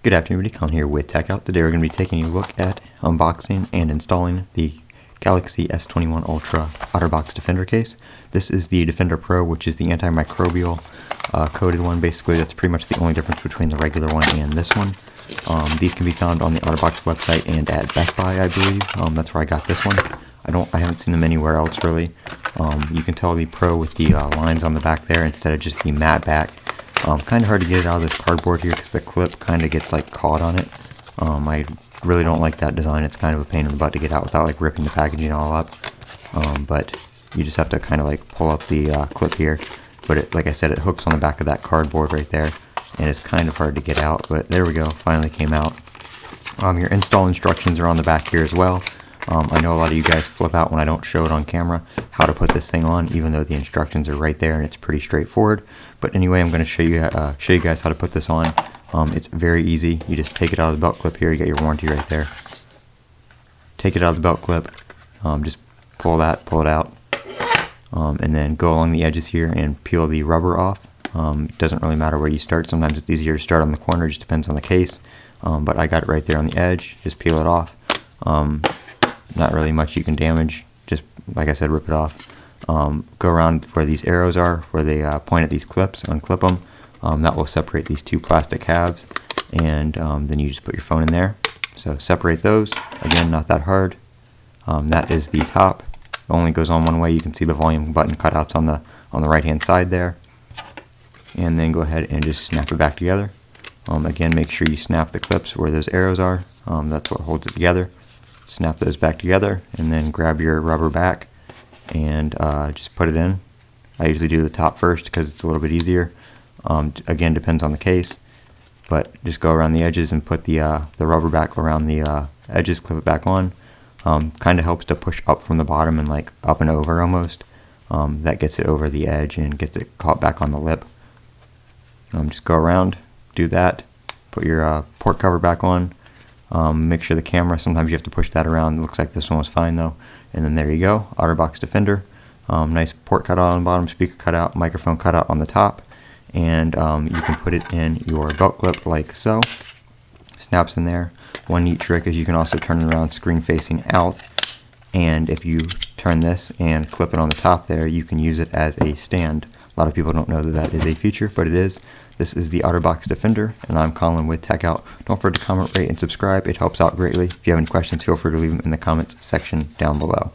Good afternoon, everybody. Colin here with Techout. Today we're going to be taking a look at unboxing and installing the Galaxy S21 Ultra Otterbox Defender case. This is the Defender Pro, which is the antimicrobial coated one. Basically, that's pretty much the only difference between the regular one and this one. These can be found on the Otterbox website and at Best Buy, I believe. That's where I got this one. I haven't seen them anywhere else really. You can tell the Pro with the lines on the back there instead of just the matte back. Kind of hard to get it out of this cardboard here because the clip kind of gets like caught on it. I really don't like that design. It's kind of a pain in the butt to get out without like ripping the packaging all up. But you just have to kind of like pull up the clip here. But it, like I said, it hooks on the back of that cardboard right there, and it's kind of hard to get out. But there we go, finally came out. Your install instructions are on the back here as well. I know a lot of you guys flip out when I don't show it on camera how to put this thing on, even though the instructions are right there and it's pretty straightforward. But anyway, I'm going to show you guys how to put this on. It's very easy. You just take it out of the belt clip here. You got your warranty right there. Take it out of the belt clip. Just pull it out, and then go along the edges here and peel the rubber off. It doesn't really matter where you start. Sometimes it's easier to start on the corner. It just depends on the case. But I got it right there on the edge. Just peel it off. Not really much you can damage, just like I said, rip it off. Go around where these arrows are, where they point at these clips, unclip them. That will separate these two plastic halves, and then you just put your phone in there. So separate those, again, not that hard. That is the top. It only goes on one way. You can see the volume button cutouts on the right hand side there. And then go ahead and just snap it back together. Again, make sure you snap the clips where those arrows are. That's what holds it together. Snap those back together, and then grab your rubber back and just put it in. I usually do the top first because it's a little bit easier. Again, depends on the case, but just go around the edges and put the rubber back around the edges, clip it back on. Kind of helps to push up from the bottom and like up and over almost. That gets it over the edge and gets it caught back on the lip. Just go around, do that, put your port cover back on. Make sure the camera, sometimes you have to push that around. It looks like this one was fine though. And then there you go, Otterbox Defender. Nice port cutout on the bottom, speaker cutout, microphone cutout on the top. And you can put it in your belt clip like so. Snaps in there. One neat trick is you can also turn it around screen facing out. And if you turn this and clip it on the top there, you can use it as a stand. A lot of people don't know that that is a feature, but it is. This is the Otterbox Defender, and I'm Colin with Techout. Don't forget to comment, rate, and subscribe. It helps out greatly. If you have any questions, feel free to leave them in the comments section down below.